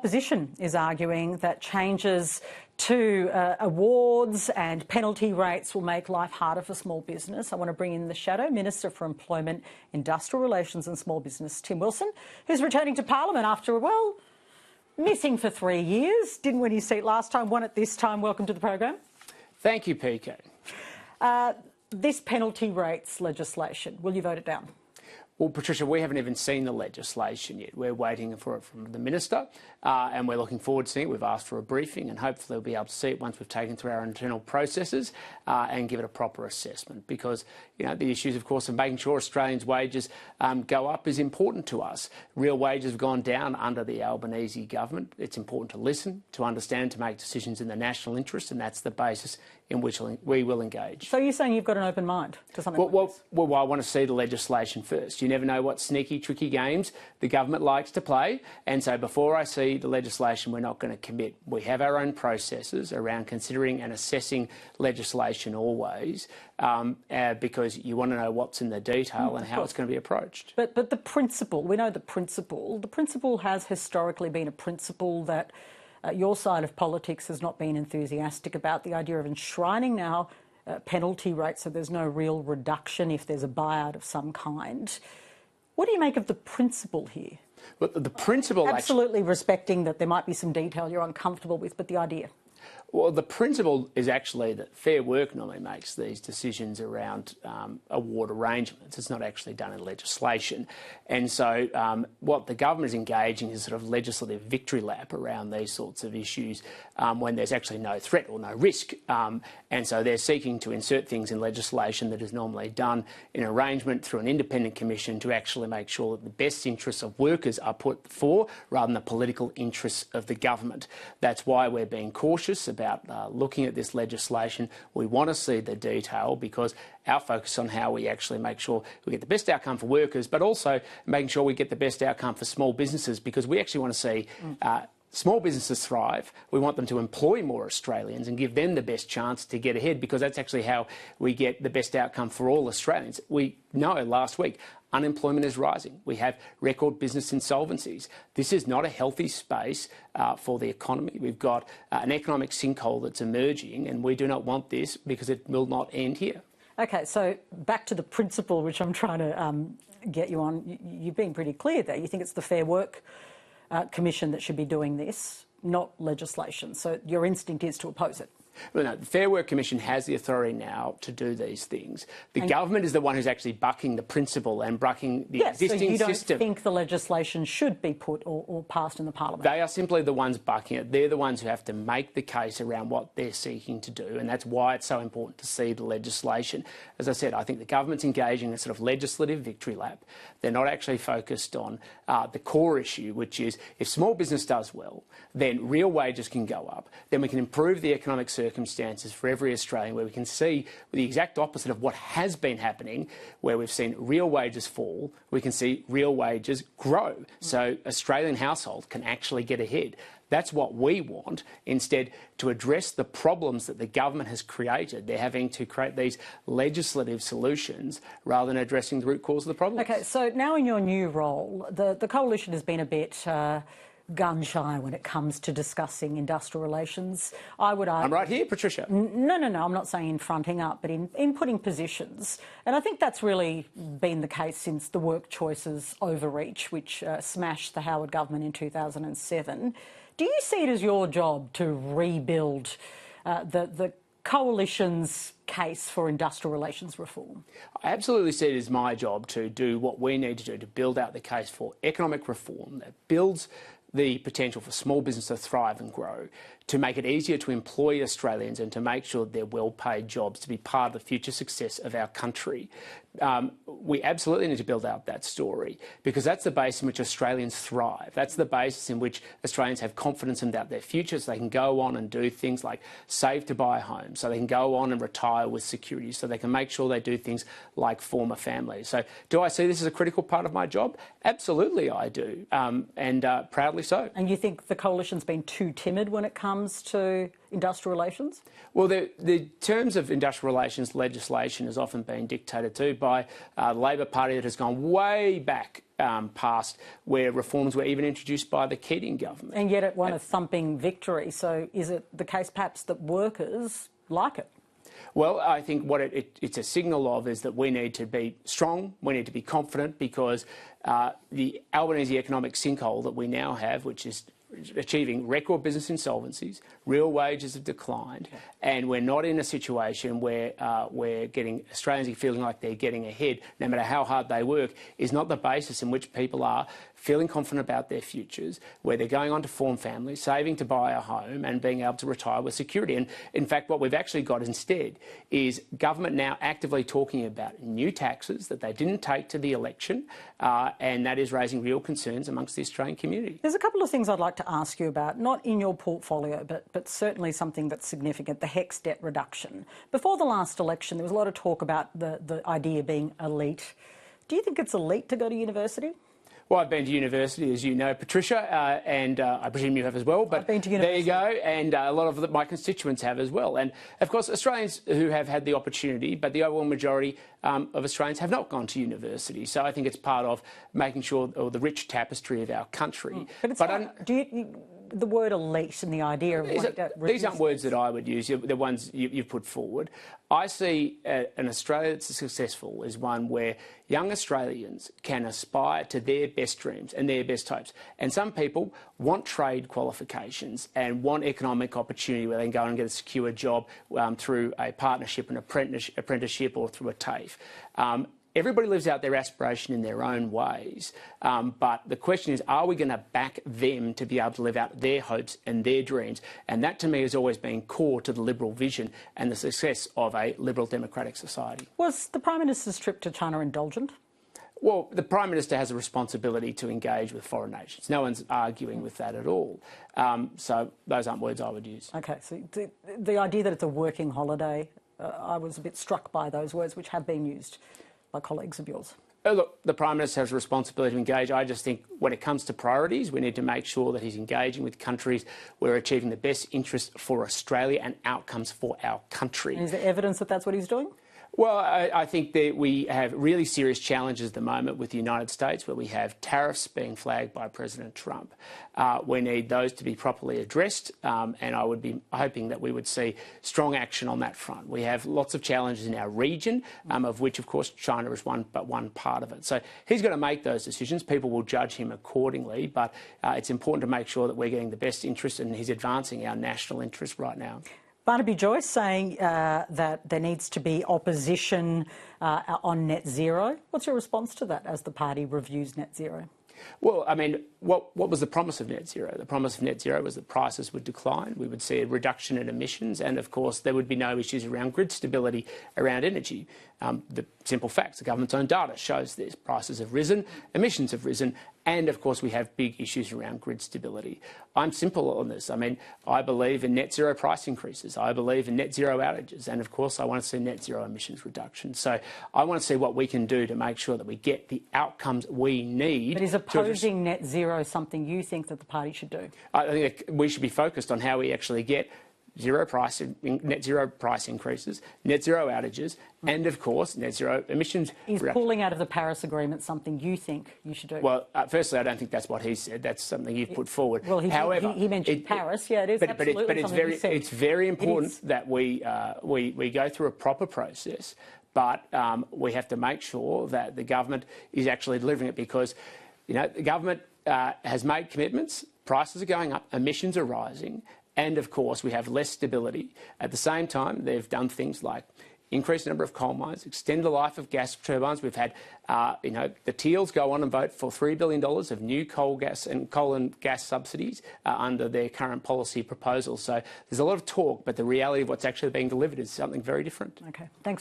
Opposition is arguing that changes to awards and penalty rates will make life harder for small business. I want to bring in the Shadow Minister for Employment, Industrial Relations and Small Business, Tim Wilson, who's returning to Parliament after, well, missing for 3 years. Didn't win his seat last time, won it this time. Welcome to the program. Thank you, PK. This penalty rates legislation, will you vote it down? Well, Patricia, we haven't even seen the legislation yet. We're waiting for it from the Minister and we're looking forward to seeing it. We've asked for a briefing and hopefully we'll be able to see it once we've taken through our internal processes and give it a proper assessment because, you know, the issues, of course, of making sure Australians' wages go up is important to us. Real wages have gone down under the Albanese government. It's important to listen, to understand, to make decisions in the national interest, and that's the basis in which we will engage. So you're saying you've got an open mind to something like this? Well, I want to see the legislation first. You never know what sneaky, tricky games the government likes to play. And so before I see the legislation, we're not going to commit. We have our own processes around considering and assessing legislation always because you want to know what's in the detail and how it's going to be approached. But the principle, we know the principle has historically been a principle that your side of politics has not been enthusiastic about, the idea of enshrining now penalty rates so there's no real reduction if there's a buyout of some kind. What do you make of the principle here? But the principle... Absolutely respecting that there might be some detail you're uncomfortable with, but the idea... Well, the principle is actually that Fair Work normally makes these decisions around award arrangements. It's not actually done in legislation. And so what the government is engaging is sort of legislative victory lap around these sorts of issues when there's actually no threat or no risk. And so they're seeking to insert things in legislation that is normally done in arrangement through an independent commission to actually make sure that the best interests of workers are put before rather than the political interests of the government. That's why we're being cautious about looking at this legislation. We want to see the detail because our focus on how we actually make sure we get the best outcome for workers, but also making sure we get the best outcome for small businesses because we actually want to see small businesses thrive. We want them to employ more Australians and give them the best chance to get ahead because that's actually how we get the best outcome for all Australians. We know last week unemployment is rising. We have record business insolvencies. This is not a healthy space for the economy. We've got an economic sinkhole that's emerging and we do not want this because it will not end here. OK, so back to the principle which I'm trying to get you on. You've been pretty clear there. You think it's the Fair Work Commission that should be doing this, not legislation. So your instinct is to oppose it. Well, no, the Fair Work Commission has the authority now to do these things. The government is the one who's actually bucking the principle and bucking the existing system. So you don't think the legislation should be put or passed in the Parliament? They are simply the ones bucking it. They're the ones who have to make the case around what they're seeking to do, and that's why it's so important to see the legislation. As I said, I think the government's engaging in a sort of legislative victory lap. They're not actually focused on the core issue, which is if small business does well, then real wages can go up, then we can improve the economic circumstances for every Australian, where we can see the exact opposite of what has been happening, where we've seen real wages fall, we can see real wages grow. So Australian households can actually get ahead. That's what we want. Instead, to address the problems that the government has created, they're having to create these legislative solutions rather than addressing the root cause of the problem. OK, so now in your new role, the coalition has been a bit gun-shy when it comes to discussing industrial relations. I would argue... I'm right here, Patricia. No, I'm not saying in fronting up, but in putting positions. And I think that's really been the case since the work choices overreach, which smashed the Howard government in 2007. Do you see it as your job to rebuild the coalition's case for industrial relations reform? I absolutely see it as my job to do what we need to do to build out the case for economic reform that builds the potential for small business to thrive and grow, to make it easier to employ Australians and to make sure they're well-paid jobs to be part of the future success of our country. We absolutely need to build out that story because that's the basis in which Australians thrive. That's the basis in which Australians have confidence about their future so they can go on and do things like save to buy a home, so they can go on and retire with security, so they can make sure they do things like form a family. So do I see this as a critical part of my job? Absolutely I do, and proudly so. And you think the coalition's been too timid when it comes to industrial relations? Well, the terms of industrial relations legislation has often been dictated to by the Labor Party that has gone way back past where reforms were even introduced by the Keating government. And yet it won a thumping victory. So is it the case perhaps that workers like it? Well, I think what it's a signal of is that we need to be strong, we need to be confident, because the Albanese economic sinkhole that we now have, which is achieving record business insolvencies, real wages have declined, and we're not in a situation where we're getting Australians feeling like they're getting ahead, no matter how hard they work, is not the basis in which people are feeling confident about their futures, where they're going on to form families, saving to buy a home and being able to retire with security. And in fact, what we've actually got instead is government now actively talking about new taxes that they didn't take to the election, and that is raising real concerns amongst the Australian community. There's a couple of things I'd like to ask you about, not in your portfolio, but certainly something that's significant, the HECS debt reduction. Before the last election, there was a lot of talk about the idea being elite. Do you think it's elite to go to university? Well, I've been to university, as you know, Patricia, and I presume you have as well. But I've been to university. There you go, and a lot of my constituents have as well. And, of course, Australians who have had the opportunity, but the overwhelming majority of Australians have not gone to university. So I think it's part of making sure, or the rich tapestry of our country. But it's the word elite and the idea of these aren't words that I would use, the ones you've put forward. I see an Australia that's successful as one where young Australians can aspire to their best dreams and their best hopes. And some people want trade qualifications and want economic opportunity where they can go and get a secure job through a partnership, an apprenticeship, or through a TAFE. Everybody lives out their aspiration in their own ways, but the question is, are we going to back them to be able to live out their hopes and their dreams? And that, to me, has always been core to the Liberal vision and the success of a liberal democratic society. Was the Prime Minister's trip to China indulgent? Well, the Prime Minister has a responsibility to engage with foreign nations. No one's arguing with that at all. So those aren't words I would use. OK, so the idea that it's a working holiday, I was a bit struck by those words, which have been used by colleagues of yours. Look, the Prime Minister has a responsibility to engage. I just think when it comes to priorities, we need to make sure that he's engaging with countries where we're achieving the best interest for Australia and outcomes for our country. And is there evidence that that's what he's doing? Well, I think that we have really serious challenges at the moment with the United States, where we have tariffs being flagged by President Trump. We need those to be properly addressed, and I would be hoping that we would see strong action on that front. We have lots of challenges in our region, of which, of course, China is one part of it. So he's got to make those decisions. People will judge him accordingly, but it's important to make sure that we're getting the best interest, and he's advancing our national interest right now. Barnaby Joyce saying that there needs to be opposition on net zero. What's your response to that as the party reviews net zero? Well, I mean, what was the promise of net zero? The promise of net zero was that prices would decline, we would see a reduction in emissions, and of course there would be no issues around grid stability, around energy. The simple facts, the government's own data shows this. Prices have risen, emissions have risen, and of course we have big issues around grid stability. I'm simple on this. I mean, I believe in net zero price increases. I believe in net zero outages, and of course I want to see net zero emissions reduction. So I want to see what we can do to make sure that we get the outcomes we need. But is opposing net zero something you think that the party should do? I think we should be focused on how we actually get net zero price increases, net zero outages, and of course net zero emissions. Is pulling out of the Paris Agreement something you think you should do? Well, firstly, I don't think that's what he said. That's something you've put forward. Well, however, he mentioned Paris. Yeah, it is absolutely but it's very important that we go through a proper process. But we have to make sure that the government is actually delivering it, because the government has made commitments. Prices are going up, emissions are rising. And, of course, we have less stability. At the same time, they've done things like increase the number of coal mines, extend the life of gas turbines. We've had, the Teals go on and vote for $3 billion of new coal and gas subsidies under their current policy proposals. So there's a lot of talk, but the reality of what's actually being delivered is something very different. OK, thanks.